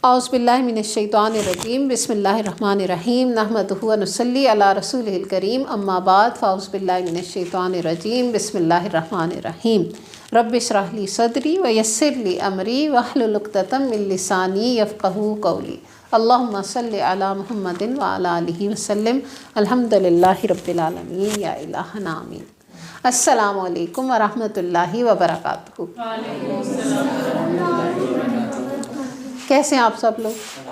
اعوذ باللہ من الشیطان الرجیم بسم اللہ الرحمن الرحیم نحمدہ و نصلی علی رسولہ الکریم اما بعد فاعوذ باللہ من الشیطان الرجیم بسم اللہ الرحمن الرحیم رب اشرح لی صدری ویسر لی امری واحلل عقدۃ من لسانی یفقہوا قولی اللہم صلی علی محمد وعلی آلہ وسلم الحمد للہ رب العالمین یا الہنا آمین۔ السلام علیکم ورحمۃ اللہ وبرکاتہ۔ کیسے ہیں آپ سب لوگ؟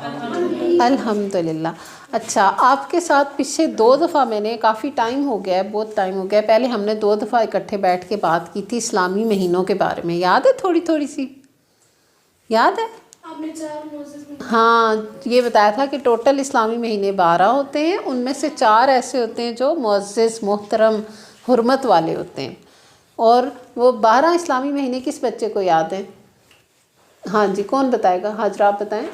الحمدللہ۔ اچھا، آپ کے ساتھ پچھلے 2 دفعہ میں نے کافی ٹائم ہو گیا ہے، بہت ٹائم ہو گیا ہے، پہلے ہم نے 2 دفعہ اکٹھے بیٹھ کے بات کی تھی اسلامی مہینوں کے بارے میں، یاد ہے؟ تھوڑی سی یاد ہے؟ آپ نے 4 موزز ہاں، یہ بتایا تھا کہ ٹوٹل اسلامی مہینے 12 ہوتے ہیں، ان میں سے 4 ایسے ہوتے ہیں جو معزز، محترم، حرمت والے ہوتے ہیں۔ اور وہ 12 اسلامی مہینے کس بچے کو یاد ہیں؟ ہاں جی، کون بتائے گا؟ حاضرہ آپ بتائیں۔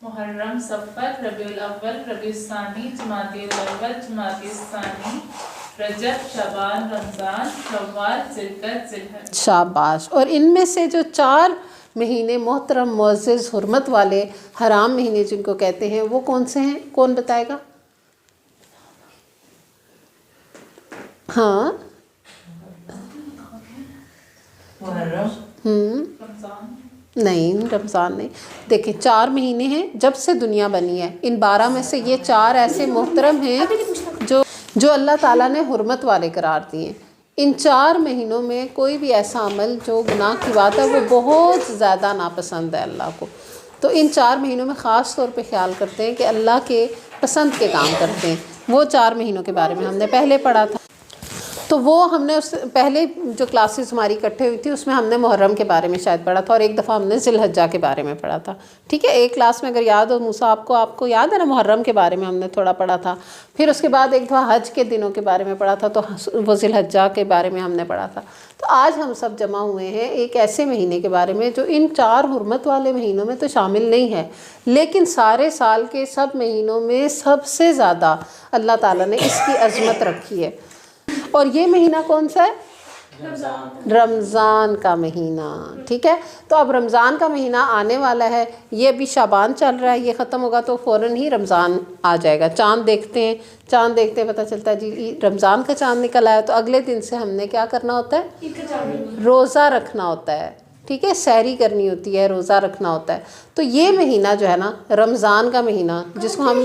محرم، صفر، ربیع الاول، ربیع الثانی، جمادی الاول، جمادی الثانی، رجب، شعبان، رمضان، شوال، ذوالقعدہ، ذوالحج۔ شاباش۔ اور ان میں سے جو 4 مہینے محترم، معزز، حرمت والے حرام مہینے جن کو کہتے ہیں، وہ کون سے ہیں؟ کون بتائے گا؟ ہاں محرم، رمضان، نہیں، رمضان نہیں۔ دیکھیں 4 مہینے ہیں جب سے دنیا بنی ہے، ان 12 میں سے یہ 4 ایسے محترم ہیں جو اللہ تعالیٰ نے حرمت والے قرار دیے ہیں۔ ان 4 مہینوں میں کوئی بھی ایسا عمل جو گناہ کی بات ہے وہ بہت زیادہ ناپسند ہے اللہ کو، تو ان 4 مہینوں میں خاص طور پہ خیال کرتے ہیں کہ اللہ کے پسند کے کام کرتے ہیں۔ وہ 4 مہینوں کے بارے میں ہم نے پہلے پڑھا تھا، تو وہ ہم نے اس پہلے جو کلاسز ہماری اکٹھے ہوئی تھی اس میں ہم نے محرم کے بارے میں شاید پڑھا تھا، اور ایک دفعہ ہم نے ذی الحجہ کے بارے میں پڑھا تھا، ٹھیک ہے؟ ایک کلاس میں اگر یاد ہو موسیٰ آپ کو یاد ہے نا، محرم کے بارے میں ہم نے تھوڑا پڑھا تھا۔ پھر اس کے بعد ایک دفعہ حج کے دنوں کے بارے میں پڑھا تھا، تو وہ ذی الحجہ کے بارے میں ہم نے پڑھا تھا۔ تو آج ہم سب جمع ہوئے ہیں ایک ایسے مہینے کے بارے میں جو ان 4 حرمت والے مہینوں میں تو شامل نہیں ہے، لیکن سارے سال کے سب مہینوں میں سب سے زیادہ اللہ تعالیٰ نے اس کی عظمت رکھی ہے۔ اور یہ مہینہ کون سا ہے؟ رمضان کا مہینہ، ٹھیک ہے؟ تو اب رمضان کا مہینہ آنے والا ہے، یہ ابھی شعبان چل رہا ہے، یہ ختم ہوگا تو فوراً ہی رمضان آ جائے گا۔ چاند دیکھتے ہیں پتہ چلتا ہے جی رمضان کا چاند نکل آیا، تو اگلے دن سے ہم نے کیا کرنا ہوتا ہے؟ روزہ رکھنا ہوتا ہے، ٹھیک ہے؟ سحری کرنی ہوتی ہے، روزہ رکھنا ہوتا ہے۔ تو یہ مہینہ جو ہے نا، رمضان کا مہینہ، جس کو ہم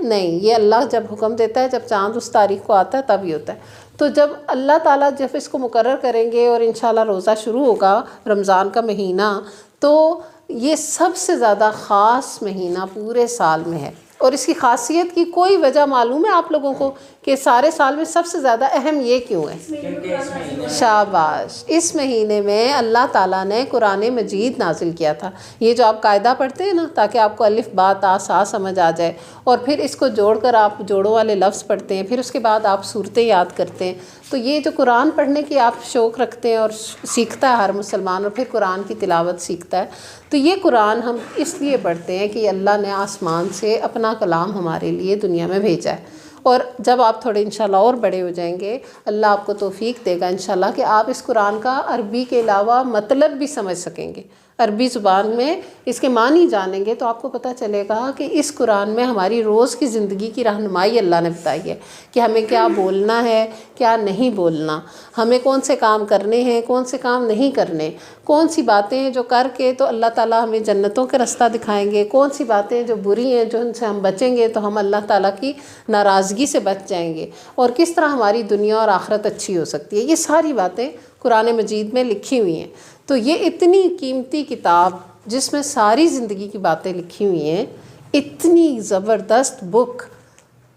نہیں، یہ اللہ جب حکم دیتا ہے، جب چاند اس تاریخ کو آتا ہے تب ہی ہوتا ہے۔ تو جب اللہ تعالیٰ جب اس کو مقرر کریں گے اور انشاءاللہ روزہ شروع ہوگا رمضان کا مہینہ، تو یہ سب سے زیادہ خاص مہینہ پورے سال میں ہے۔ اور اس کی خاصیت کی کوئی وجہ معلوم ہے آپ لوگوں کو کہ سارے سال میں سب سے زیادہ اہم یہ کیوں ہے؟ شاباش، اس مہینے میں اللہ تعالیٰ نے قرآن مجید نازل کیا تھا۔ یہ جو آپ قاعدہ پڑھتے ہیں نا، تاکہ آپ کو الف با تا سا سمجھ آ جائے، اور پھر اس کو جوڑ کر آپ جوڑوں والے لفظ پڑھتے ہیں، پھر اس کے بعد آپ صورتیں یاد کرتے ہیں، تو یہ جو قرآن پڑھنے کی آپ شوق رکھتے ہیں اور سیکھتا ہے ہر مسلمان، اور پھر قرآن کی تلاوت سیکھتا ہے، تو یہ قرآن ہم اس لیے پڑھتے ہیں کہ اللہ نے آسمان سے اپنا کلام ہمارے لیے دنیا میں بھیجا ہے۔ اور جب آپ تھوڑے انشاءاللہ اور بڑے ہو جائیں گے، اللہ آپ کو توفیق دے گا انشاءاللہ کہ آپ اس قرآن کا عربی کے علاوہ مطلب بھی سمجھ سکیں گے، عربی زبان میں اس کے معنی جانیں گے، تو آپ کو پتہ چلے گا کہ اس قرآن میں ہماری روز کی زندگی کی رہنمائی اللہ نے بتائی ہے کہ ہمیں کیا بولنا ہے، کیا نہیں بولنا، ہمیں کون سے کام کرنے ہیں، کون سے کام نہیں کرنے، کون سی باتیں ہیں جو کر کے تو اللہ تعالیٰ ہمیں جنتوں کا رستہ دکھائیں گے، کون سی باتیں جو بری ہیں جو ان سے ہم بچیں گے تو ہم اللہ تعالیٰ کی ناراضگی سے بچ جائیں گے، اور کس طرح ہماری دنیا اور آخرت اچھی ہو سکتی ہے۔ یہ ساری باتیں قرآن مجید میں لکھی ہوئی ہیں۔ تو یہ اتنی قیمتی کتاب جس میں ساری زندگی کی باتیں لکھی ہوئی ہیں، اتنی زبردست بک،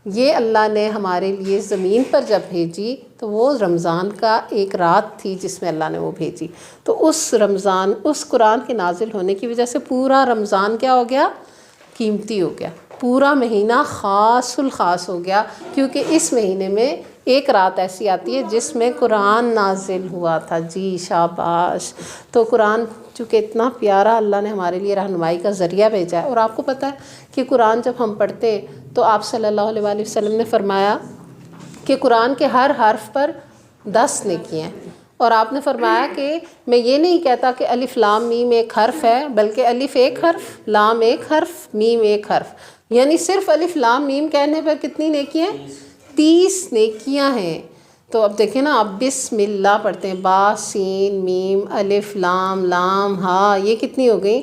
یہ اللہ نے ہمارے لیے زمین پر جب بھیجی تو وہ رمضان کا ایک رات تھی جس میں اللہ نے وہ بھیجی۔ تو اس قرآن کے نازل ہونے کی وجہ سے پورا رمضان کیا ہو گیا؟ قیمتی ہو گیا، پورا مہینہ خاص الخاص ہو گیا، کیونکہ اس مہینے میں ایک رات ایسی آتی ہے جس میں قرآن نازل ہوا تھا۔ جی شاباش۔ تو قرآن چونکہ اتنا پیارا اللہ نے ہمارے لیے رہنمائی کا ذریعہ بھیجا ہے، اور آپ کو پتہ ہے کہ قرآن جب ہم پڑھتے ہیں تو آپ صلی اللہ علیہ وآلہ وسلم نے فرمایا کہ قرآن کے ہر حرف پر 10 نیکیاں ہیں، اور آپ نے فرمایا کہ میں یہ نہیں کہتا کہ الف لام میم ایک حرف ہے، بلکہ الف ایک حرف، لام ایک حرف، میم ایک حرف، یعنی صرف الف لام میم کہنے پر کتنی نیکیاں ہیں؟ 30 نیکیاں ہیں۔ تو اب دیکھیں نا، آپ بسم اللہ پڑھتے ہیں، با سین میم الف لام لام ہا، یہ کتنی ہو گئی؟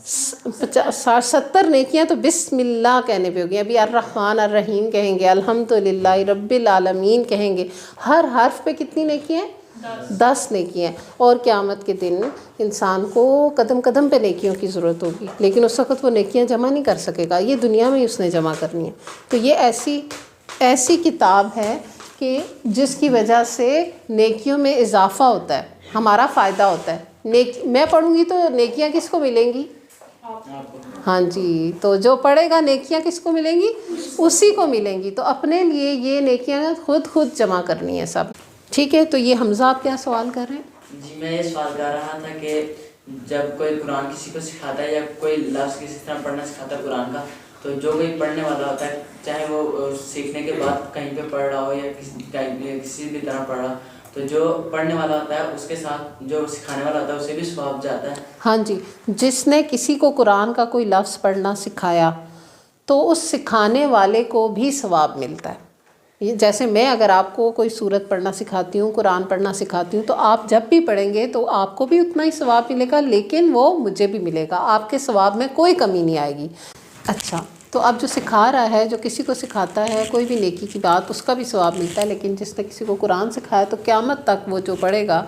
70 نیکیاں تو بسم اللہ کہنے پہ ہو گئی۔ ابھی الرحمن الرحیم کہیں گے، الحمدللہ رب العالمین کہیں گے، ہر حرف پہ کتنی نیکیاں ہیں؟ 10 نیکیاں ہیں۔ اور قیامت کے دن انسان کو قدم قدم پہ نیکیوں کی ضرورت ہوگی، لیکن اس وقت وہ نیکیاں جمع نہیں کر سکے گا، یہ دنیا میں ہی اس نے جمع کرنی ہے۔ تو یہ ایسی کتاب ہے کہ جس کی وجہ سے نیکیوں میں اضافہ ہوتا ہے، ہمارا فائدہ ہوتا ہے۔ میں پڑھوں گی تو نیکیاں کس کو ملیں گی؟ ہاں جی، تو جو پڑھے گا نیکیاں کس کو ملیں گی؟ اسی کو ملیں گی۔ تو اپنے لیے یہ نیکیاں خود جمع کرنی ہے سب، ٹھیک ہے؟ تو یہ حمزہ آپ کیا سوال کر رہے ہیں؟ جی میں یہ سوال کر رہا تھا کہ جب کوئی قرآن کسی کو سکھاتا ہے یا کوئی لفظ کسی طرح پڑھنا سکھاتا ہے قرآن کا، تو جو کوئی پڑھنے والا ہوتا ہے، چاہے وہ سیکھنے کے بعد کہیں پہ پڑھ رہا ہو یا کسی بھی طرح پڑھ رہا، تو جو پڑھنے والا ہوتا ہے اس کے ساتھ جو سکھانے والا ہوتا ہے اسے بھی ثواب جاتا ہے؟ ہاں جی، جس نے کسی کو قرآن کا کوئی لفظ پڑھنا سکھایا تو اس سکھانے والے کو بھی ثواب ملتا ہے۔ جیسے میں اگر آپ کو کوئی سورت پڑھنا سکھاتی ہوں، قرآن پڑھنا سکھاتی ہوں، تو آپ جب بھی پڑھیں گے تو آپ کو بھی اتنا ہی ثواب ملے گا، لیکن وہ مجھے بھی ملے گا، آپ کے ثواب میں کوئی کمی نہیں آئے گی۔ اچھا، تو اب جو سکھا رہا ہے، جو کسی کو سکھاتا ہے کوئی بھی نیکی کی بات، اس کا بھی ثواب ملتا ہے، لیکن جس نے کسی کو قرآن سکھایا تو قیامت تک وہ جو پڑھے گا،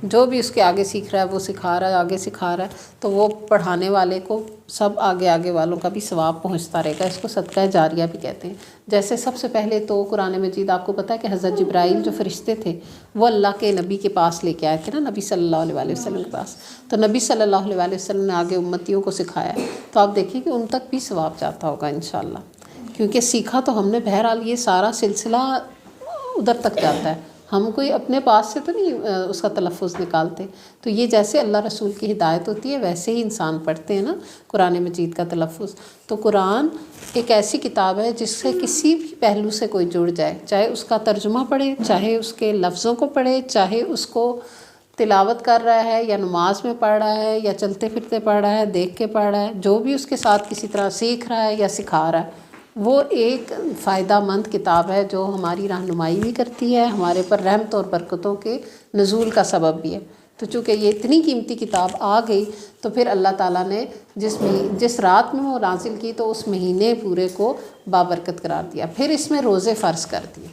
جو بھی اس کے آگے سیکھ رہا ہے وہ سکھا رہا ہے، آگے سکھا رہا ہے، تو وہ پڑھانے والے کو سب آگے والوں کا بھی ثواب پہنچتا رہے گا۔ اس کو صدقہ جاریہ بھی کہتے ہیں۔ جیسے سب سے پہلے تو قرآن مجید آپ کو پتہ ہے کہ حضرت جبرائیل جو فرشتے تھے وہ اللہ کے نبی کے پاس لے کے آئے تھے نا، نبی صلی اللہ علیہ وسلم کے پاس، تو نبی صلی اللہ علیہ وسلم نے آگے امتیوں کو سکھایا، تو آپ دیکھیں کہ ان تک بھی ثواب جاتا ہوگا انشاءاللہ، کیونکہ سیکھا تو ہم نے، بہرحال یہ سارا سلسلہ ادھر تک جاتا ہے، ہم کوئی اپنے پاس سے تو نہیں اس کا تلفظ نکالتے۔ تو یہ جیسے اللہ رسول کی ہدایت ہوتی ہے ویسے ہی انسان پڑھتے ہیں نا قرآن مجید کا تلفظ۔ تو قرآن ایک ایسی کتاب ہے جس سے کسی بھی پہلو سے کوئی جڑ جائے، چاہے اس کا ترجمہ پڑھے، چاہے اس کے لفظوں کو پڑھے، چاہے اس کو تلاوت کر رہا ہے یا نماز میں پڑھ رہا ہے یا چلتے پھرتے پڑھ رہا ہے، دیکھ کے پڑھ رہا ہے، جو بھی اس کے ساتھ کسی طرح سیکھ رہا ہے یا سکھا رہا ہے، وہ ایک فائدہ مند کتاب ہے جو ہماری رہنمائی بھی کرتی ہے، ہمارے پر رحمت اور برکتوں کے نزول کا سبب بھی ہے۔ تو چونکہ یہ اتنی قیمتی کتاب آ گئی تو پھر اللہ تعالیٰ نے جس رات میں وہ نازل کی تو اس مہینے پورے کو بابرکت قرار دیا، پھر اس میں روزے فرض کر دیے۔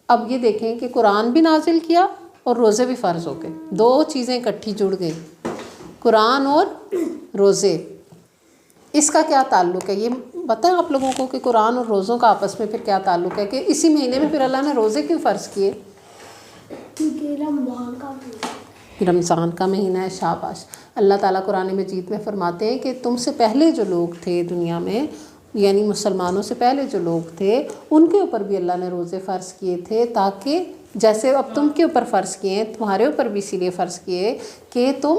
اب یہ دیکھیں کہ قرآن بھی نازل کیا اور روزے بھی فرض ہو گئے، دو چیزیں اکٹھی جڑ گئی، قرآن اور روزے۔ اس کا کیا تعلق ہے یہ بتائیں آپ لوگوں کو کہ قرآن اور روزوں کا آپس میں پھر کیا تعلق ہے، کہ اسی مہینے میں پھر اللہ نے روزے کیوں فرض کیے؟ کیونکہ رمضان کا مہینہ ہے، شاباش۔ اللہ تعالیٰ قرآن مجید میں فرماتے ہیں کہ تم سے پہلے جو لوگ تھے دنیا میں، یعنی مسلمانوں سے پہلے جو لوگ تھے، ان کے اوپر بھی اللہ نے روزے فرض کیے تھے، تاکہ جیسے اب تم کے اوپر فرض کیے ہیں، تمہارے اوپر بھی اسی لیے فرض کیے کہ تم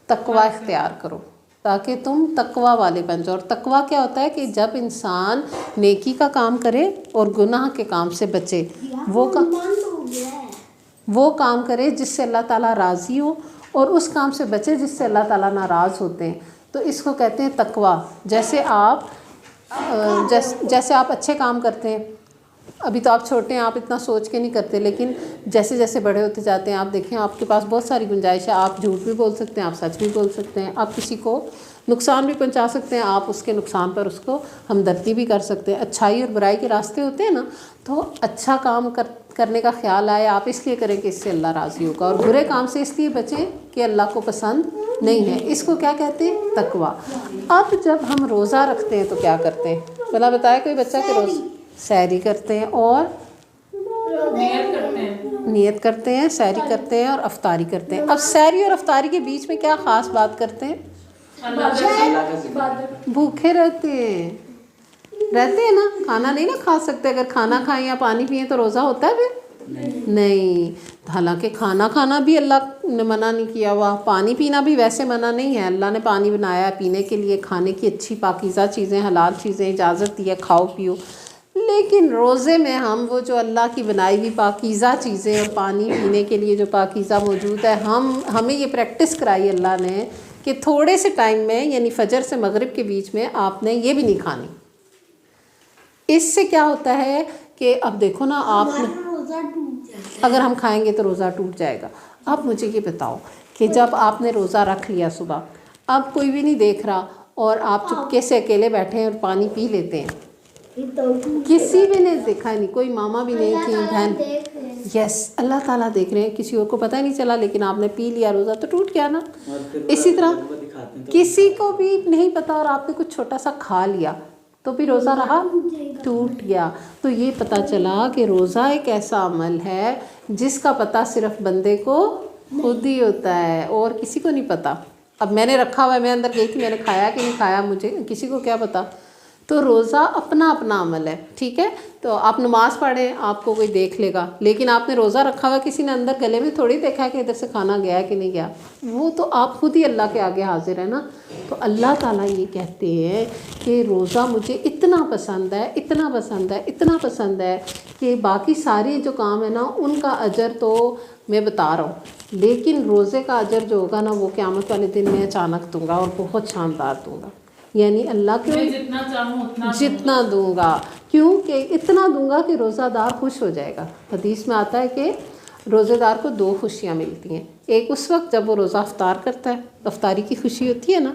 تقوی اختیار کرو، تاکہ تم تقوی والے بن جاؤ۔ اور تقوی کیا ہوتا ہے کہ جب انسان نیکی کا کام کرے اور گناہ کے کام سے بچے، وہ کام کرے جس سے اللہ تعالیٰ راضی ہو، اور اس کام سے بچے جس سے اللہ تعالیٰ ناراض ہوتے ہیں، تو اس کو کہتے ہیں تقوی۔ جیسے آپ اچھے کام کرتے ہیں، ابھی تو آپ چھوٹے ہیں، آپ اتنا سوچ کے نہیں کرتے، لیکن جیسے جیسے بڑے ہوتے جاتے ہیں آپ دیکھیں آپ کے پاس بہت ساری گنجائش ہے، آپ جھوٹ بھی بول سکتے ہیں، آپ سچ بھی بول سکتے ہیں، آپ کسی کو نقصان بھی پہنچا سکتے ہیں، آپ اس کے نقصان پر اس کو ہمدردی بھی کر سکتے ہیں۔ اچھائی اور برائی کے راستے ہوتے ہیں نا، تو اچھا کام کرنے کا خیال آئے آپ اس لیے کریں کہ اس سے اللہ راضی ہوگا، اور برے کام سے اس لیے بچیں کہ اللہ کو پسند نہیں ہے۔ اس کو کیا کہتے ہیں؟ تقوی۔ اب جب ہم روزہ رکھتے ہیں تو کیا کرتے ہیں؟ بھلا بتایا کوئی بچہ کہ روزہ سحری کرتے ہیں اور نیت کرتے ہیں، سحری کرتے ہیں اور افطاری کرتے ہیں۔ اب سحری اور افطاری کے بیچ میں کیا خاص بات کرتے ہیں؟ بھوکے رہتے ہیں نا، کھانا نہیں نا کھا سکتے، اگر کھانا کھائیں یا پانی پئیں تو روزہ ہوتا ہے پھر نہیں۔ حالانکہ کھانا کھانا بھی اللہ نے منع نہیں کیا ہوا، پانی پینا بھی ویسے منع نہیں ہے، اللہ نے پانی بنایا ہے پینے کے لیے، کھانے کی اچھی پاکیزہ چیزیں، حلال چیزیں اجازت دی ہے، کھاؤ پیو، لیکن روزے میں ہم وہ جو اللہ کی بنائی ہوئی پاکیزہ چیزیں اور پانی پینے کے لیے جو پاکیزہ موجود ہے، ہمیں یہ پریکٹس کرائی اللہ نے کہ تھوڑے سے ٹائم میں یعنی فجر سے مغرب کے بیچ میں آپ نے یہ بھی نہیں کھانی۔ اس سے کیا ہوتا ہے کہ اب دیکھو نا، آپ نے روزہ ٹوٹ جاتا اگر ہم کھائیں گے تو روزہ ٹوٹ جائے گا۔ اب مجھے یہ بتاؤ کہ جب آپ نے روزہ رکھ لیا صبح، اب کوئی بھی نہیں دیکھ رہا اور آپ چپکے سے اکیلے بیٹھے ہیں اور پانی پی لیتے ہیں، کسی بھی نے دیکھا نہیں، کوئی ماما بھی نہیں تھی، بہن، یس اللہ تعالیٰ دیکھ رہے ہیں، کسی اور کو پتہ نہیں چلا، لیکن آپ نے پی لیا، روزہ تو ٹوٹ گیا نا۔ اسی طرح کسی کو بھی نہیں پتا اور آپ نے کچھ چھوٹا سا کھا لیا تو بھی روزہ رہا، ٹوٹ گیا۔ تو یہ پتہ چلا کہ روزہ ایک ایسا عمل ہے جس کا پتہ صرف بندے کو خود ہی ہوتا ہے اور کسی کو نہیں پتہ۔ اب میں نے رکھا ہوا ہے، میں اندر گئی تھی، میں نے کھایا کہ نہیں کھایا، مجھے کسی کو کیا پتہ۔ تو روزہ اپنا اپنا عمل ہے، ٹھیک ہے؟ تو آپ نماز پڑھیں، آپ کو کوئی دیکھ لے گا، لیکن آپ نے روزہ رکھا ہوا، کسی نے اندر گلے میں تھوڑی دیکھا کہ ادھر سے کھانا گیا کہ نہیں گیا، وہ تو آپ خود ہی اللہ کے آگے حاضر ہے نا۔ تو اللہ تعالیٰ یہ کہتے ہیں کہ روزہ مجھے اتنا پسند ہے، اتنا پسند ہے، اتنا پسند ہے کہ باقی سارے جو کام ہے نا ان کا اجر تو میں بتا رہا ہوں، لیکن روزے کا اجر جو ہوگا نا وہ قیامت والے دن میں اچانک دوں گا اور بہت شاندار دوں گا۔ یعنی اللہ کے میں جتنا چاہوں اتنا جتنا دوں گا، کیونکہ اتنا دوں گا کہ روزہ دار خوش ہو جائے گا۔ حدیث میں آتا ہے کہ روزے دار کو 2 خوشیاں ملتی ہیں، ایک اس وقت جب وہ روزہ افطار کرتا ہے، افطاری کی خوشی ہوتی ہے نا،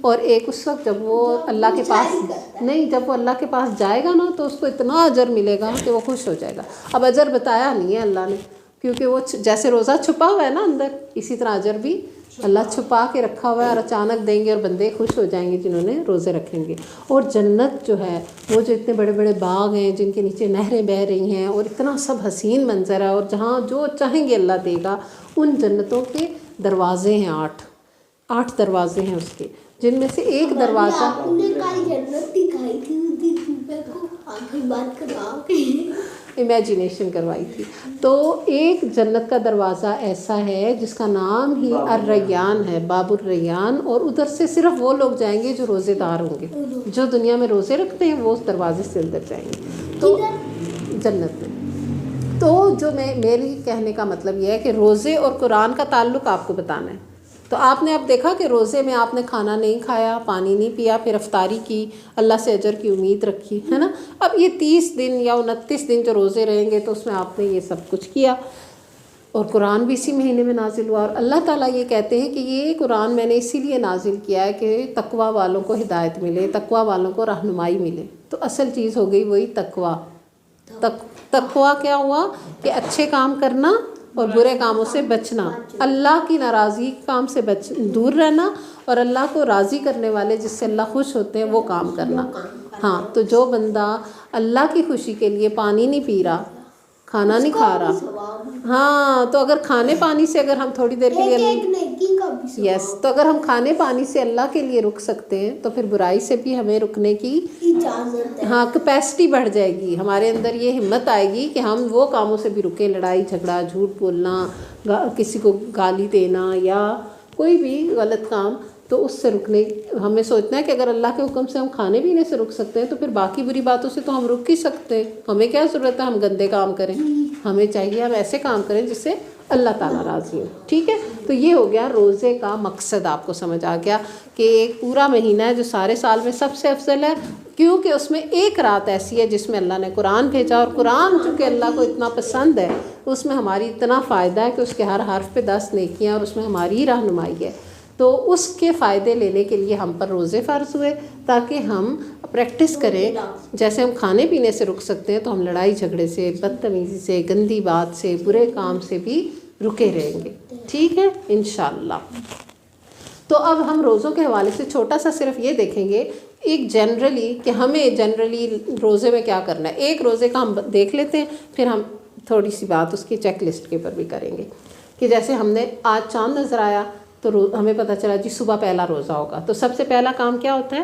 اور ایک اس وقت جب وہ اللہ کے پاس نہیں، جب وہ اللہ کے پاس جائے گا نا تو اس کو اتنا اجر ملے گا کہ وہ خوش ہو جائے گا۔ اب اجر بتایا نہیں ہے اللہ نے، کیونکہ وہ جیسے روزہ چھپا ہوا ہے نا اندر، اسی طرح اجر بھی اللہ چھپا کے رکھا ہوا ہے اور اچانک دیں گے اور بندے خوش ہو جائیں گے جنہوں نے روزے رکھیں گے۔ اور جنت جو ہے وہ جو اتنے بڑے بڑے باغ ہیں جن کے نیچے نہریں بہہ رہی ہیں اور اتنا سب حسین منظر ہے، اور جہاں جو چاہیں گے اللہ دے گا، ان جنتوں کے دروازے ہیں 8 دروازے ہیں اس کے، جن میں سے ایک دروازہ آپ نے کل جنت دکھائی تھی، اس دن میں کو آخری بات کراؤ امیجینیشن کروائی تھی۔ تو ایک جنت کا دروازہ ایسا ہے جس کا نام ہی الریان ہے، باب الریان، اور ادھر سے صرف وہ لوگ جائیں گے جو روزے دار ہوں گے، جو دنیا میں روزے رکھتے ہیں وہ اس دروازے سے اندر جائیں گے تو جنت میں۔ تو جو میری کہنے کا مطلب یہ ہے کہ روزے اور قرآن کا تعلق آپ کو بتانا ہے۔ تو آپ نے اب دیکھا کہ روزے میں آپ نے کھانا نہیں کھایا، پانی نہیں پیا، پھر افطاری کی، اللہ سے اجر کی امید رکھی، ہے نا۔ اب یہ 30 دن یا 29 دن جو روزے رہیں گے تو اس میں آپ نے یہ سب کچھ کیا، اور قرآن بھی اسی مہینے میں نازل ہوا، اور اللہ تعالیٰ یہ کہتے ہیں کہ یہ قرآن میں نے اسی لیے نازل کیا ہے کہ تقویٰ والوں کو ہدایت ملے، تقویٰ والوں کو رہنمائی ملے۔ تو اصل چیز ہو گئی وہی تقویٰ۔ تقویٰ کیا ہوا کہ اچھے کام کرنا اور برے کاموں سے بچنا، اللہ کی ناراضی کام سے دور رہنا، اور اللہ کو راضی کرنے والے جس سے اللہ خوش ہوتے ہیں وہ کام کرنا۔ ہاں، تو جو بندہ اللہ کی خوشی کے لیے پانی نہیں پی رہا، کھانا نہیں کھا رہا، ہاں، تو اگر کھانے پانی سے اگر ہم تھوڑی دیر کے لیے یس تو اگر ہم کھانے پانی سے اللہ کے لیے رک سکتے ہیں تو پھر برائی سے بھی ہمیں رکنے کی اجازت ہے۔ ہاں کیپیسٹی بڑھ جائے گی، ہمارے اندر یہ ہمت آئے گی کہ ہم وہ کاموں سے بھی رکیں، لڑائی جھگڑا، جھوٹ بولنا، کسی کو گالی دینا یا کوئی بھی غلط کام، تو اس سے رکنے ہمیں سوچنا ہے کہ اگر اللہ کے حکم سے ہم کھانے پینے سے رک سکتے ہیں تو پھر باقی بری باتوں سے تو ہم رک ہی سکتے ہیں۔ ہمیں کیا ضرورت ہے ہم گندے کام کریں، ہمیں چاہیے ہم ایسے کام کریں جس سے اللہ تعالیٰ راضی ہو، ٹھیک ہے۔ تو یہ ہو گیا روزے کا مقصد، آپ کو سمجھ آ گیا کہ ایک پورا مہینہ ہے جو سارے سال میں سب سے افضل ہے، کیونکہ اس میں ایک رات ایسی ہے جس میں اللہ نے قرآن بھیجا، اور قرآن چونکہ اللہ کو اتنا پسند ہے اس میں ہماری اتنا فائدہ ہے کہ اس کے ہر حرف پہ 10 نیکیاں، اور اس میں ہماری رہنمائی ہے۔ تو اس کے فائدے لینے کے لیے ہم پر روزے فرض ہوئے تاکہ ہم پریکٹس کریں، جیسے ہم کھانے پینے سے رک سکتے ہیں تو ہم لڑائی جھگڑے سے، بدتمیزی سے، گندی بات سے، برے کام سے بھی رکے رہیں گے، ٹھیک ہے انشاءاللہ۔ تو اب ہم روزوں کے حوالے سے چھوٹا سا صرف یہ دیکھیں گے ایک جنرلی کہ ہمیں جنرلی روزے میں کیا کرنا ہے۔ ایک روزے کا ہم دیکھ لیتے ہیں، پھر ہم تھوڑی سی بات اس کی چیک لسٹ کے اوپر بھی کریں گے کہ جیسے ہم نے آج چاند نظر آیا تو ہمیں پتہ چلا جی صبح پہلا روزہ ہوگا، تو سب سے پہلا کام کیا ہوتا ہے؟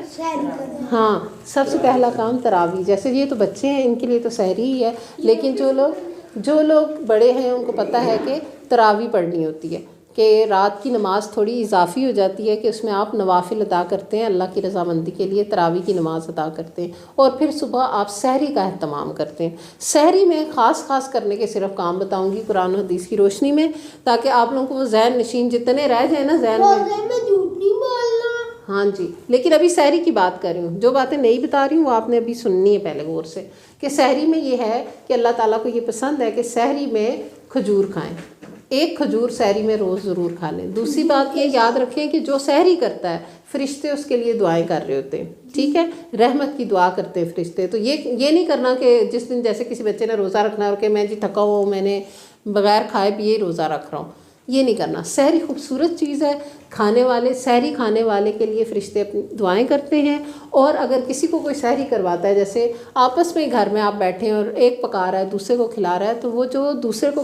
ہاں، سب سے پہلا کام تراویح، جیسے یہ تو بچے ہیں ان کے لیے تو سحری ہی ہے، لیکن جو لوگ بڑے ہیں ان کو پتہ ہے کہ تراویح پڑھنی ہوتی ہے۔ کہ رات کی نماز تھوڑی اضافی ہو جاتی ہے کہ اس میں آپ نوافل ادا کرتے ہیں اللہ کی رضامندی کے لیے، تراویح کی نماز ادا کرتے ہیں، اور پھر صبح آپ سحری کا اہتمام کرتے ہیں۔ سحری میں خاص کرنے کے صرف کام بتاؤں گی قرآن و حدیث کی روشنی میں، تاکہ آپ لوگوں کو وہ ذہن نشین جتنے رہ جائیں نا ذہن میں۔ روزے میں جھوٹ نہیں بولنا۔ ہاں جی، لیکن ابھی سحری کی بات کر رہی ہوں، جو باتیں نہیں بتا رہی ہوں وہ آپ نے ابھی سننی ہے پہلے غور سے، کہ سحری میں یہ ہے کہ اللہ تعالیٰ کو یہ پسند ہے کہ سحری میں کھجور کھائیں، ایک کھجور سحری میں روز ضرور کھا لیں۔ دوسری بات یہ یاد رکھیں کہ جو سحری کرتا ہے فرشتے اس کے لیے دعائیں کر رہے ہوتے ہیں، ٹھیک ہے، رحمت کی دعا کرتے ہیں فرشتے۔ تو یہ نہیں کرنا کہ جس دن جیسے کسی بچے نے روزہ رکھنا ہے کہ میں جی تھکا ہوا ہوں، میں نے بغیر کھائے پیے روزہ رکھ رہا ہوں، یہ نہیں کرنا۔ سحری خوبصورت چیز ہے، سحری کھانے والے کے لیے فرشتے اپنی دعائیں کرتے ہیں۔ اور اگر کسی کو کوئی سحری کرواتا ہے، جیسے آپس میں گھر میں آپ بیٹھے ہیں اور ایک پکا رہا ہے دوسرے کو کھلا رہا ہے، تو وہ جو دوسرے کو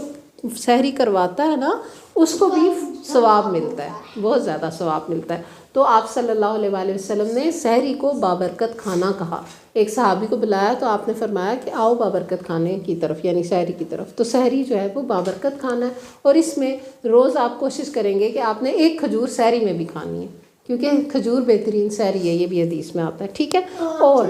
سحری کرواتا ہے نا اس کو بھی ثواب ملتا ہے، بہت زیادہ ثواب ملتا ہے۔ تو آپ صلی اللہ علیہ وآلہ وسلم نے سحری کو بابرکت کھانا کہا۔ ایک صحابی کو بلایا تو آپ نے فرمایا کہ آؤ بابرکت کھانے کی طرف، یعنی سحری کی طرف۔ تو سحری جو ہے وہ بابرکت کھانا ہے، اور اس میں روز آپ کوشش کریں گے کہ آپ نے ایک کھجور سحری میں بھی کھانی ہے، کیونکہ کھجور بہترین سحری ہے، یہ بھی حدیث میں آتا ہے، ٹھیک ہے۔ اور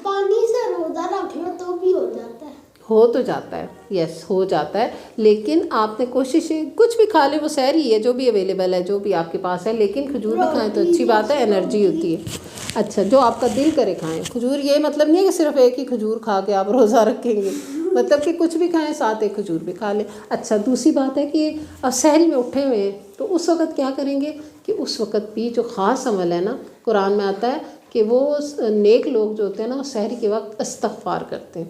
پانی سے روزہ رکھ لو تو بھی ہو جاتا ہے، ہو تو جاتا ہے، یس ہو جاتا ہے، لیکن آپ نے کوشش کچھ بھی کھا لے، وہ سحری ہے جو بھی اویلیبل ہے جو بھی آپ کے پاس ہے، لیکن کھجور بھی کھائیں تو اچھی بات ہے، انرجی ہوتی ہے۔ اچھا، جو آپ کا دل کرے کھائیں کھجور، یہ مطلب نہیں ہے کہ صرف ایک ہی کھجور کھا کے آپ روزہ رکھیں گے، مطلب کہ کچھ بھی کھائیں، ساتھ ایک کھجور بھی کھا لیں۔ اچھا، دوسری بات ہے کہ اب سحری میں اٹھے ہوئے ہیں تو اس وقت کیا کریں گے کہ اس وقت بھی جو خاص عمل ہے نا، قرآن میں آتا ہے کہ وہ نیک لوگ جو ہوتے ہیں نا وہ سحری کے وقت استغفار کرتے ہیں،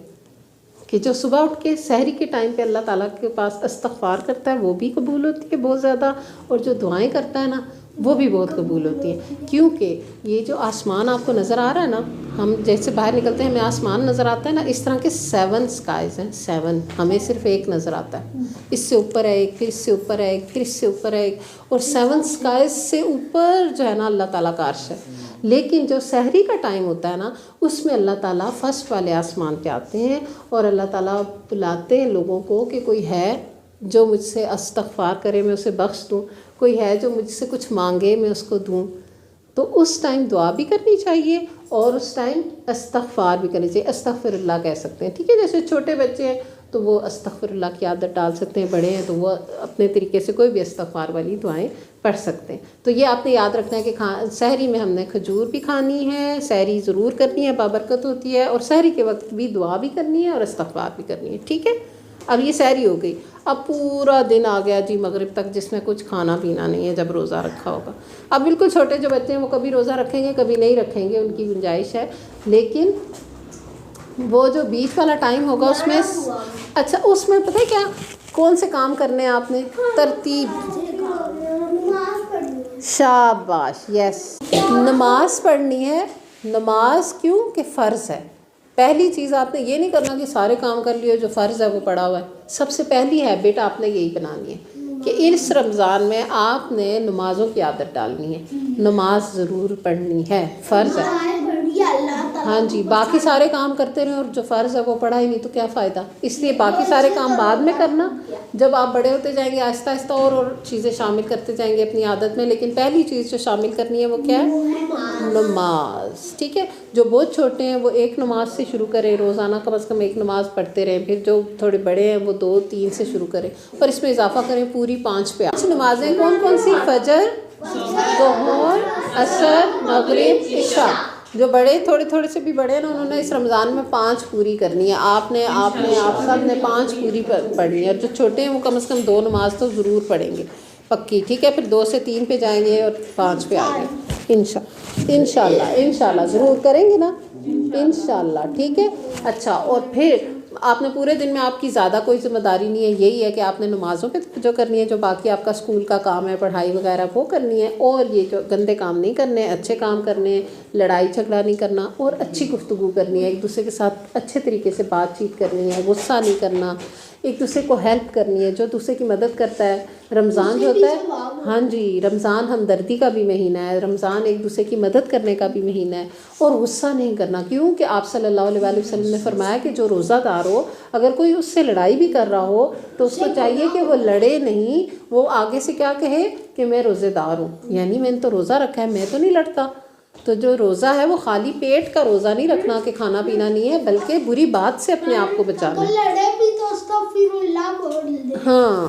کہ جو صبح اٹھ کے سحری کے ٹائم پہ اللہ تعالیٰ کے پاس استغفار کرتا ہے وہ بھی قبول ہوتی ہے بہت زیادہ، اور جو دعائیں کرتا ہے نا وہ بھی بہت قبول ہوتی ہیں۔ کیونکہ یہ جو آسمان آپ کو نظر آ رہا ہے نا، ہم جیسے باہر نکلتے ہیں ہمیں آسمان نظر آتا ہے نا، اس طرح کے 7 سکائز ہیں، 7، ہمیں صرف ایک نظر آتا ہے، اس سے اوپر ہے ایک، پھر اس سے اوپر ہے ایک، پھر اس سے اوپر ہے ایک، اور 7 سکائز سے اوپر جو ہے نا اللہ تعالیٰ کا عرش ہے۔ لیکن جو سحری کا ٹائم ہوتا ہے نا اس میں اللہ تعالیٰ فرسٹ والے آسمان پہ آتے ہیں اور اللہ تعالیٰ بلاتے ہیں لوگوں کو کہ کوئی ہے جو مجھ سے استغفار کرے میں اسے بخش دوں، کوئی ہے جو مجھ سے کچھ مانگے میں اس کو دوں۔ تو اس ٹائم دعا بھی کرنی چاہیے اور اس ٹائم استغفار بھی کرنی چاہیے، استغفر اللہ کہہ سکتے ہیں، ٹھیک ہے۔ جیسے چھوٹے بچے ہیں تو وہ استغفر اللہ کی عادت ڈال سکتے ہیں، بڑے ہیں تو وہ اپنے طریقے سے کوئی بھی استغفار والی دعائیں پڑھ سکتے ہیں۔ تو یہ آپ نے یاد رکھنا ہے کہ سحری میں ہم نے کھجور بھی کھانی ہے، سحری ضرور کرنی ہے، بابرکت ہوتی ہے، اور سحری کے وقت بھی دعا بھی کرنی ہے اور استغفار بھی کرنی ہے، ٹھیک ہے۔ اب یہ سحری ہو گئی، اب پورا دن آ گیا جی مغرب تک جس میں کچھ کھانا پینا نہیں ہے جب روزہ رکھا ہوگا۔ اب بالکل چھوٹے جو بچے ہیں وہ کبھی روزہ رکھیں گے کبھی نہیں رکھیں گے، ان کی گنجائش ہے، لیکن وہ جو بیچ والا ٹائم ہوگا اس میں اچھا اس میں پتہ ہے کیا کون سے کام کرنے ہیں آپ نے؟ ترتیب، شاباش، یس، نماز پڑھنی ہے۔ نماز کیوں کہ فرض ہے۔ پہلی چیز آپ نے یہ نہیں کرنا کہ سارے کام کر لیے، جو فرض ہے وہ پڑھا ہوا ہے۔ سب سے پہلی ہیبٹ آپ نے یہی بنانی ہے کہ اس رمضان میں آپ نے نمازوں کی عادت ڈالنی ہے، نماز ضرور پڑھنی ہے، فرض ہے۔ ہاں جی، باقی سارے کام کرتے رہیں اور جو فرض ہے وہ پڑھا ہی نہیں تو کیا فائدہ، اس لیے باقی سارے کام بعد میں کرنا، جب آپ بڑے ہوتے جائیں گے آہستہ آہستہ اور چیزیں شامل کرتے جائیں گے اپنی عادت میں، لیکن پہلی چیز جو شامل کرنی ہے وہ کیا ہے؟ نماز، ٹھیک ہے۔ جو بہت چھوٹے ہیں وہ ایک نماز سے شروع کریں، روزانہ کم از کم ایک نماز پڑھتے رہیں، پھر جو تھوڑے بڑے ہیں وہ 2 3 سے شروع کریں اور اس میں اضافہ کریں پوری 5 پہ۔ 5 نمازیں کون کون سی؟ فجر، ظہر، عصر، مغرب، عشاء۔ جو بڑے تھوڑے سے بھی بڑے ہیں نا انہوں نے اس رمضان میں 5 پوری کرنی ہے، آپ سب نے 5 پوری پڑھنی ہے، اور جو چھوٹے ہیں وہ کم از کم 2 نماز تو ضرور پڑھیں گے پکی، ٹھیک ہے۔ پھر 2 سے 3 پہ جائیں گے اور 5 پہ آئیں گے انشاءاللہ ضرور کریں گے نا انشاءاللہ، ٹھیک ہے۔ اچھا، اور پھر آپ نے پورے دن میں آپ کی زیادہ کوئی ذمہ داری نہیں ہے، یہی ہے کہ آپ نے نمازوں پہ جو کرنی ہے، جو باقی آپ کا اسکول کا کام ہے، پڑھائی وغیرہ وہ کرنی ہے، اور یہ جو گندے کام نہیں کرنے ہیں، اچھے کام کرنے ہیں، لڑائی جھگڑا نہیں کرنا، اور اچھی گفتگو کرنی ہے، ایک دوسرے کے ساتھ اچھے طریقے سے بات چیت کرنی ہے، غصہ نہیں کرنا، ایک دوسرے کو ہیلپ کرنی ہے، جو دوسرے کی مدد کرتا ہے۔ رمضان جو ہوتا ہے، ہاں جی، رمضان ہمدردی کا بھی مہینہ ہے، رمضان ایک دوسرے کی مدد کرنے کا بھی مہینہ ہے، اور غصہ نہیں کرنا، کیونکہ آپ صلی اللہ علیہ وآلہ وسلم نے فرمایا کہ جو روزہ دار ہو، اگر کوئی اس سے لڑائی بھی کر رہا ہو تو اس کو چاہیے کہ وہ لڑے نہیں، وہ آگے سے کیا کہے کہ میں روزے دار ہوں، یعنی میں نے تو روزہ رکھا ہے، میں تو نہیں لڑتا۔ تو جو روزہ ہے وہ خالی پیٹ کا روزہ نہیں رکھنا کہ کھانا پینا نہیں ہے، بلکہ بری بات سے اپنے آپ کو بچانا ہے۔ لڑے بھی تو استغفراللہ بول دے۔ ہاں،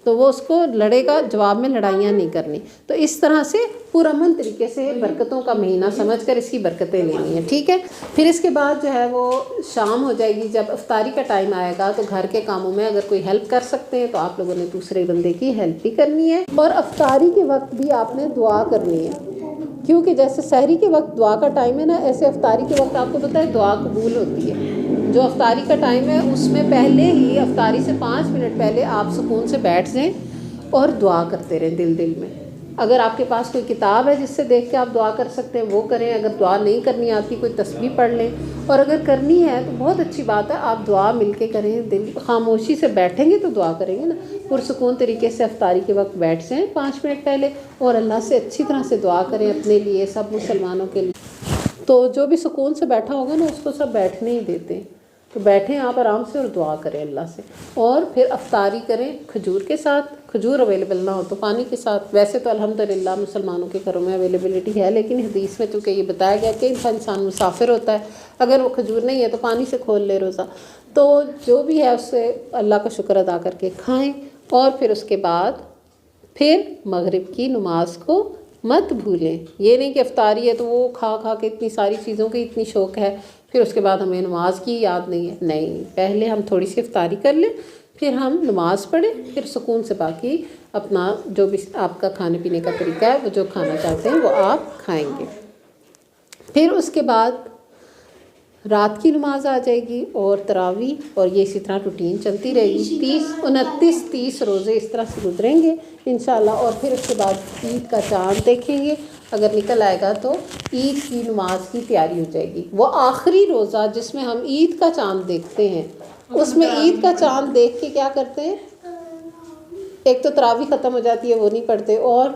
تو وہ اس کو لڑے گا، جواب میں لڑائیاں نہیں کرنی۔ تو اس طرح سے پرامن طریقے سے برکتوں کا مہینہ سمجھ کر اس کی برکتیں لینی ہیں، ٹھیک ہے۔ پھر اس کے بعد جو ہے وہ شام ہو جائے گی، جب افطاری کا ٹائم آئے گا تو گھر کے کاموں میں اگر کوئی ہیلپ کر سکتے ہیں تو آپ لوگوں نے دوسرے بندے کی ہیلپ بھی کرنی ہے، اور افطاری کے وقت بھی آپ نے دعا کرنی ہے، کیونکہ جیسے سحری کے وقت دعا کا ٹائم ہے نا، ایسے افطاری کے وقت آپ کو پتہ ہے دعا قبول ہوتی ہے۔ جو افطاری کا ٹائم ہے اس میں پہلے ہی افطاری سے 5 منٹ پہلے آپ سکون سے بیٹھ جائیں اور دعا کرتے رہیں دل میں۔ اگر آپ کے پاس کوئی کتاب ہے جس سے دیکھ کے آپ دعا کر سکتے ہیں وہ کریں، اگر دعا نہیں کرنی آتی کوئی تسبیح پڑھ لیں، اور اگر کرنی ہے تو بہت اچھی بات ہے آپ دعا مل کے کریں، دل خاموشی سے بیٹھیں گے تو دعا کریں گے نا، پرسکون طریقے سے افطاری کے وقت بیٹھ جائیں 5 منٹ پہلے، اور اللہ سے اچھی طرح سے دعا کریں اپنے لیے، سب مسلمانوں کے لیے۔ تو جو بھی سکون سے بیٹھا ہوگا نا اس کو سب بیٹھنے ہی دیتے ہیں، تو بیٹھیں آپ آرام سے اور دعا کریں اللہ سے، اور پھر افطاری کریں کھجور کے ساتھ، کھجور اویلیبل نہ ہو تو پانی کے ساتھ۔ ویسے تو الحمدللہ مسلمانوں کے گھروں میں اویلیبلٹی ہے، لیکن حدیث میں چونکہ یہ بتایا گیا کہ انسان مسافر ہوتا ہے، اگر وہ کھجور نہیں ہے تو پانی سے کھول لے روزہ، تو جو بھی ہے اس سے اللہ کا شکر ادا کر کے کھائیں۔ اور پھر اس کے بعد پھر مغرب کی نماز کو مت بھولیں، یہ نہیں کہ افطاری ہے تو وہ کھا کے اتنی ساری چیزوں کی اتنی شوق ہے پھر اس کے بعد ہمیں نماز کی یاد نہیں ہے، نہیں، پہلے ہم تھوڑی سی افطاری کر لیں، پھر ہم نماز پڑھیں، پھر سکون سے باقی اپنا جو بھی آپ کا کھانے پینے کا طریقہ ہے وہ جو کھانا چاہتے ہیں وہ آپ کھائیں گے۔ پھر اس کے بعد رات کی نماز آ جائے گی اور تراویح، اور یہ اسی طرح روٹین چلتی رہے گی، 29-30 روزے اس طرح سے گزریں گے انشاءاللہ، اور پھر اس کے بعد عید کا چاند دیکھیں گے، اگر نکل آئے گا تو عید کی نماز کی تیاری ہو جائے گی۔ وہ آخری روزہ جس میں ہم عید کا چاند دیکھتے ہیں، اس میں عید کا چاند دیکھ کے کیا کرتے ہیں، ایک تو تراویح ختم ہو جاتی ہے وہ نہیں پڑھتے، اور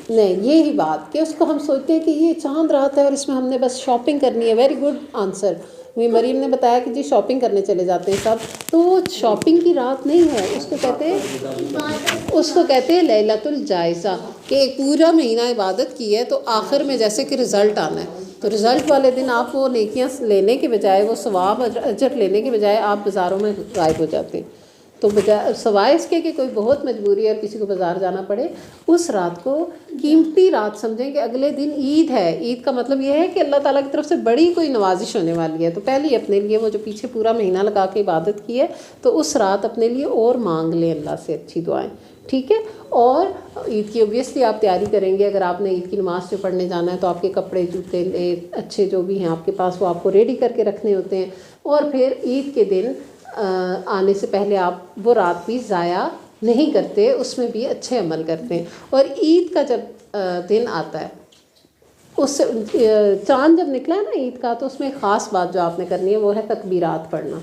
نہیں، یہی بات کہ اس کو ہم سوچتے ہیں کہ یہ چاند رات ہے اور اس میں ہم نے بس شاپنگ کرنی ہے۔ ویری گڈ آنسر، مریم نے بتایا کہ جی شاپنگ کرنے چلے جاتے ہیں سب، تو وہ شاپنگ کی رات نہیں ہے، اس کو کہتے ہیں لیلۃ الجائزہ، کہ ایک پورا مہینہ عبادت کی ہے تو آخر میں جیسے کہ رزلٹ آنا ہے، تو رزلٹ والے دن آپ وہ نیکیاں لینے کے بجائے، وہ ثواب اجر لینے کے بجائے آپ بازاروں میں غائب ہو جاتے ہیں۔ تو سوائے اس کے کہ کوئی بہت مجبوری ہے اور کسی کو بازار جانا پڑے، اس رات کو قیمتی رات سمجھیں کہ اگلے دن عید ہے۔ عید کا مطلب یہ ہے کہ اللہ تعالیٰ کی طرف سے بڑی کوئی نوازش ہونے والی ہے، تو پہلے ہی اپنے لیے وہ جو پیچھے پورا مہینہ لگا کے عبادت کی ہے تو اس رات اپنے لیے اور مانگ لیں اللہ سے اچھی دعائیں، ٹھیک ہے۔ اور عید کی اوبیسلی آپ تیاری کریں گے، اگر آپ نے عید کی نماز سے پڑھنے جانا ہے تو آپ کے کپڑے جوتے اچھے جو بھی ہیں آپ کے پاس وہ آپ کو ریڈی کر کے رکھنے ہوتے ہیں، اور پھر عید کے دن آنے سے پہلے آپ وہ رات بھی ضائع نہیں کرتے، اس میں بھی اچھے عمل کرتے ہیں۔ اور عید کا جب دن آتا ہے، اس چاند جب نکلا ہے نا عید کا، تو اس میں ایک خاص بات جو آپ نے کرنی ہے وہ ہے تکبیرات پڑھنا۔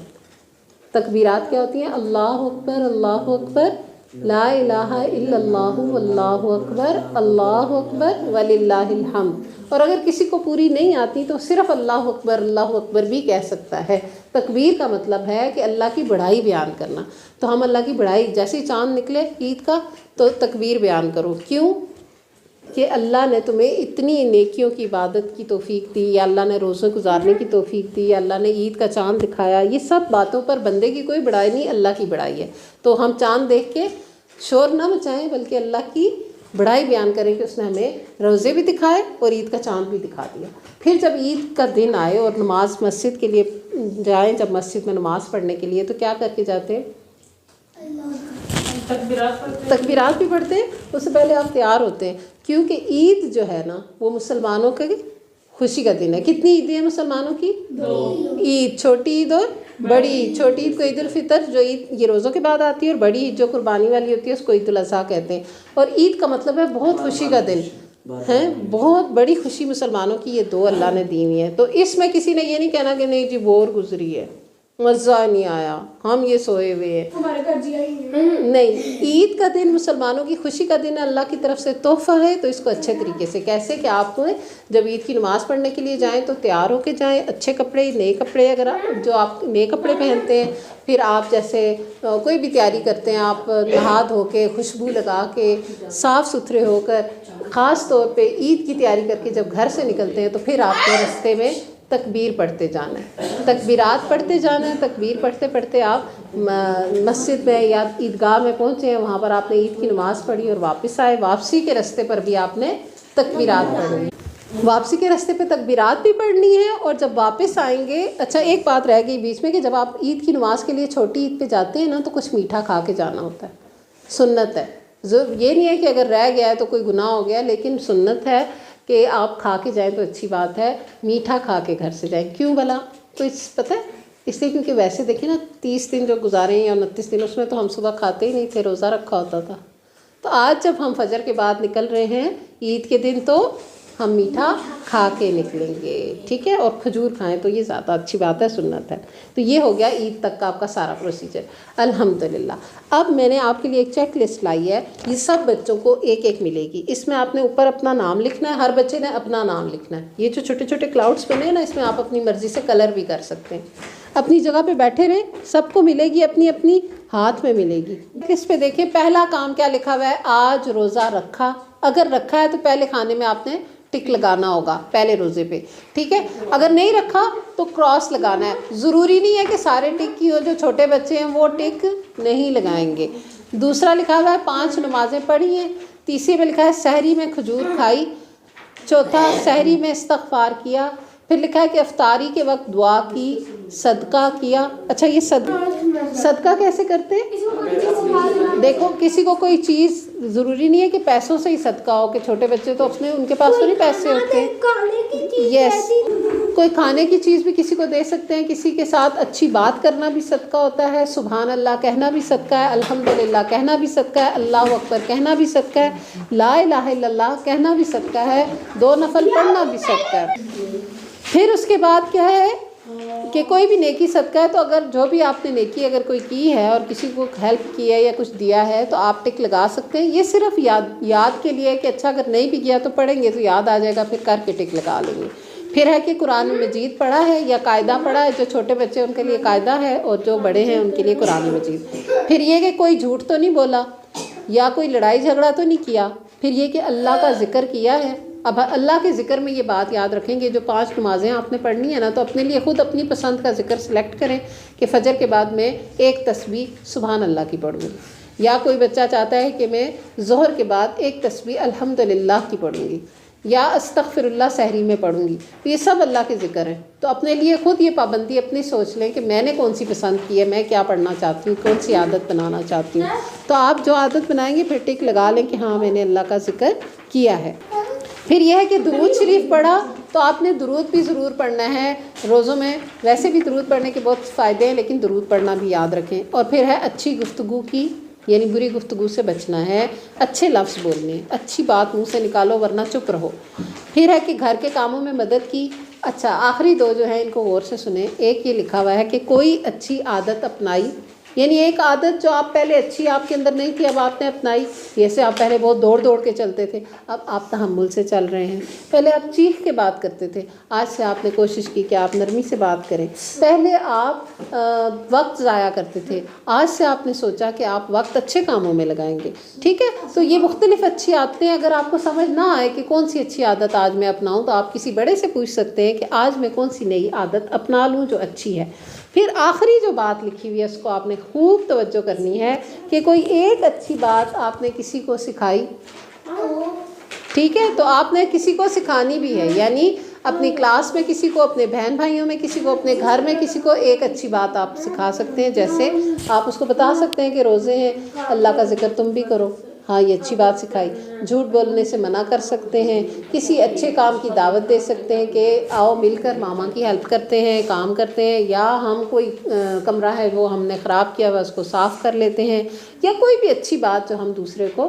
تکبیرات کیا ہوتی ہیں؟ اللہ اکبر، اللہ اکبر، لا الہ الا اللہ، واللہ اکبر، اللہ اکبر وللہ الحمد۔ اور اگر کسی کو پوری نہیں آتی تو صرف اللہ اکبر بھی کہہ سکتا ہے۔ تکبیر کا مطلب ہے کہ اللہ کی بڑائی بیان کرنا، تو ہم اللہ کی بڑائی، جیسے ہی چاند نکلے عید کا تو تکبیر بیان کرو، کیوں کہ اللہ نے تمہیں اتنی نیکیوں کی عبادت کی توفیق دی، یا اللہ نے روزے گزارنے کی توفیق دی، یا اللہ نے عید کا چاند دکھایا، یہ سب باتوں پر بندے کی کوئی بڑائی نہیں، اللہ کی بڑائی ہے۔ تو ہم چاند دیکھ کے شور نہ مچائیں بلکہ اللہ کی بڑائی بیان کریں کہ اس نے ہمیں روزے بھی دکھائے اور عید کا چاند بھی دکھا دیا۔ پھر جب عید کا دن آئے اور نماز مسجد کے لیے جائیں، جب مسجد میں نماز پڑھنے کے لیے، تو کیا کر کے جاتے ہیں؟ تکبیرات بھی پڑھتے ہیں، اس سے پہلے آپ تیار ہوتے ہیں، کیونکہ عید جو ہے نا وہ مسلمانوں کے خوشی کا دن ہے۔ کتنی عیدیں ہیں مسلمانوں کی؟ 2 عید، چھوٹی عید اور بڑی عید۔ چھوٹی عید کو عید الفطر جو عید یہ روزوں کے بعد آتی ہے، اور بڑی عید جو قربانی والی ہوتی ہے اس کو عید الاضحیٰ کہتے ہیں۔ اور عید کا مطلب ہے بہت خوشی کا دن ہے، بہت بڑی خوشی مسلمانوں کی، یہ 2 اللہ نے دی ہوئی ہیں۔ تو اس میں کسی نے یہ نہیں کہنا کہ نہیں جی بور گزری ہے، مزہ نہیں آیا, ہم یہ سوئے ہوئے ہیں. ہمارے گھر جی آئی ہیں. نہیں, عید کا دن مسلمانوں کی خوشی کا دن اللہ کی طرف سے تحفہ ہے, تو اس کو اچھے طریقے سے کیسے کہ آپ کو جب عید کی نماز پڑھنے کے لیے جائیں تو تیار ہو کے جائیں, اچھے کپڑے, نئے کپڑے, اگر جو آپ نئے کپڑے پہنتے ہیں, پھر آپ جیسے کوئی بھی تیاری کرتے ہیں, آپ نہا دھو کے, خوشبو لگا کے, صاف ستھرے ہو کر, خاص طور پہ عید کی تیاری کر کے جب گھر سے نکلتے ہیں تو پھر آپ کو رستے میں تکبیر پڑھتے جانا ہے, تکبیرات پڑھتے جانا ہے. تکبیر پڑھتے پڑھتے آپ مسجد میں یا عیدگاہ میں پہنچے ہیں, وہاں پر آپ نے عید کی نماز پڑھی اور واپس آئے. واپسی کے رستے پر بھی آپ نے تکبیرات پڑھنی, واپسی کے راستے پہ تکبیرات بھی پڑھنی ہے. اور جب واپس آئیں گے, اچھا ایک بات رہ گئی بیچ میں کہ جب آپ عید کی نماز کے لیے چھوٹی عید پہ جاتے ہیں نا تو کچھ میٹھا کھا کے جانا ہوتا ہے, سنت ہے. یہ نہیں ہے کہ اگر رہ گیا ہے تو کوئی گناہ ہو گیا, لیکن سنت ہے کہ آپ کھا کے جائیں تو اچھی بات ہے, میٹھا کھا کے گھر سے جائیں. کیوں بھلا کوئی پتہ ہے؟ اس لیے کیونکہ ویسے دیکھیں نا 30 دن جو گزارے ہیں یا 29 دن, اس میں تو ہم صبح کھاتے ہی نہیں تھے, روزہ رکھا ہوتا تھا. تو آج جب ہم فجر کے بعد نکل رہے ہیں عید کے دن, تو ہم میٹھا کھا کے نکلیں گے, ٹھیک ہے, اور کھجور کھائیں تو یہ زیادہ اچھی بات ہے, سنت ہے. تو یہ ہو گیا عید تک کا آپ کا سارا پروسیجر, الحمدللہ. اب میں نے آپ کے لیے ایک چیک لسٹ لائی ہے, یہ سب بچوں کو ایک ایک ملے گی. اس میں آپ نے اوپر اپنا نام لکھنا ہے, ہر بچے نے اپنا نام لکھنا ہے. یہ جو چھوٹے چھوٹے کلاؤڈس بنے ہیں نا, اس میں آپ اپنی مرضی سے کلر بھی کر سکتے ہیں. اپنی جگہ پہ بیٹھے رہیں, سب کو ملے گی اپنی اپنی ہاتھ میں ملے گی. اس پہ دیکھیں پہلا کام کیا لکھا ہوا ہے, آج روزہ رکھا. اگر رکھا ہے تو پہلے کھانے میں آپ نے ٹک لگانا ہوگا پہلے روزے پہ, ٹھیک ہے. اگر نہیں رکھا تو کراس لگانا ہے. ضروری نہیں ہے کہ سارے ٹک کی ہو, جو چھوٹے بچے ہیں وہ ٹک نہیں لگائیں گے. دوسرا لکھا ہوا ہے 5 نمازیں پڑھی ہیں. تیسرے میں لکھا ہے سحری میں کھجور کھائی. چوتھا سحری میں استغفار کیا. پھر لکھا ہے کہ افطاری کے وقت دعا کی, صدقہ کیا. اچھا یہ صدقہ کیسے کرتے ہیں؟ دیکھو کسی کو کوئی چیز, ضروری نہیں ہے کہ پیسوں سے ہی صدقہ ہو, کہ چھوٹے بچے تو اپنے ان کے پاس تو نہیں پیسے ہوتے. یس, کوئی کھانے کی چیز بھی کسی کو دے سکتے ہیں. کسی کے ساتھ اچھی بات کرنا بھی صدقہ ہوتا ہے. سبحان اللہ کہنا بھی صدقہ ہے. الحمدللہ کہنا بھی صدقہ ہے. اللہ اکبر کہنا بھی صدقہ ہے. لا الہ الا اللہ کہنا بھی صدقہ ہے. 2 نفل پڑھنا بھی صدقہ ہے. پھر اس کے بعد کیا ہے کہ کوئی بھی نیکی صدقہ ہے. تو اگر جو بھی آپ نے نیکی اگر کوئی کی ہے اور کسی کو ہیلپ کی ہے یا کچھ دیا ہے تو آپ ٹک لگا سکتے ہیں. یہ صرف یاد کے لیے کہ اچھا اگر نہیں بھی کیا تو پڑھیں گے تو یاد آ جائے گا, پھر کر کے ٹک لگا لیں گے. پھر ہے کہ قرآن مجید پڑھا ہے یا قاعدہ پڑھا ہے. جو چھوٹے بچے ان کے لیے قاعدہ ہے اور جو بڑے ہیں ان کے لیے قرآن مجید. پھر یہ کہ کوئی جھوٹ تو نہیں بولا یا کوئی لڑائی جھگڑا تو نہیں کیا. پھر یہ کہ اللہ کا ذکر کیا ہے. اب اللہ کے ذکر میں یہ بات یاد رکھیں گے, جو 5 نمازیں آپ نے پڑھنی ہے نا, تو اپنے لیے خود اپنی پسند کا ذکر سلیکٹ کریں کہ فجر کے بعد میں ایک تسبیح سبحان اللہ کی پڑھوں گی, یا کوئی بچہ چاہتا ہے کہ میں ظہر کے بعد ایک تسبیح الحمدللہ کی پڑھوں گی, یا استغفر اللہ سحری میں پڑھوں گی. تو یہ سب اللہ کے ذکر ہیں. تو اپنے لیے خود یہ پابندی اپنی سوچ لیں کہ میں نے کون سی پسند کی ہے, میں کیا پڑھنا چاہتی ہوں, کون سی عادت بنانا چاہتی ہوں. تو آپ جو عادت بنائیں گے پھر ٹک لگا لیں کہ ہاں میں نے اللہ کا ذکر کیا ہے. پھر یہ ہے کہ درود شریف پڑھا تو آپ نے درود بھی ضرور پڑھنا ہے روزوں میں. ویسے بھی درود پڑھنے کے بہت فائدے ہیں, لیکن درود پڑھنا بھی یاد رکھیں. اور پھر ہے اچھی گفتگو کی, یعنی بری گفتگو سے بچنا ہے. اچھے لفظ بولنے, اچھی بات منہ سے نکالو ورنہ چپ رہو. پھر ہے کہ گھر کے کاموں میں مدد کی. اچھا آخری 2 جو ہیں ان کو غور سے سنیں. ایک یہ لکھا ہوا ہے کہ کوئی اچھی عادت اپنائی, یعنی ایک عادت جو آپ پہلے اچھی آپ کے اندر نہیں تھی اب آپ نے اپنائی. جیسے آپ پہلے بہت دوڑ کے چلتے تھے, اب آپ تحمل سے چل رہے ہیں. پہلے آپ چیخ کے بات کرتے تھے, آج سے آپ نے کوشش کی کہ آپ نرمی سے بات کریں. پہلے آپ وقت ضائع کرتے تھے, آج سے آپ نے سوچا کہ آپ وقت اچھے کاموں میں لگائیں گے. ٹھیک ہے, تو یہ مختلف اچھی عادتیں. اگر آپ کو سمجھ نہ آئے کہ کون سی اچھی عادت آج میں اپناؤں, تو آپ کسی بڑے سے پوچھ سکتے ہیں کہ آج میں کون سی نئی عادت اپنا لوں جو اچھی ہے. پھر آخری جو بات لکھی ہوئی ہے اس کو آپ نے خوب توجہ کرنی ہے کہ کوئی ایک اچھی بات آپ نے کسی کو سکھائی. ٹھیک ہے, تو آپ نے کسی کو سکھانی بھی ہے, یعنی اپنی کلاس میں کسی کو, اپنے بہن بھائیوں میں کسی کو, اپنے گھر میں کسی کو ایک اچھی بات آپ سکھا سکتے ہیں. جیسے آپ اس کو بتا سکتے ہیں کہ روزے ہیں, اللہ کا ذکر تم بھی کرو. ہاں یہ اچھی بات سکھائی. جھوٹ بولنے سے منع کر سکتے ہیں. کسی اچھے کام کی دعوت دے سکتے ہیں کہ آؤ مل کر ماما کی ہیلپ کرتے ہیں, کام کرتے ہیں, یا ہم کوئی کمرہ ہے وہ ہم نے خراب کیا ہوا اس کو صاف کر لیتے ہیں, یا کوئی بھی اچھی بات جو ہم دوسرے کو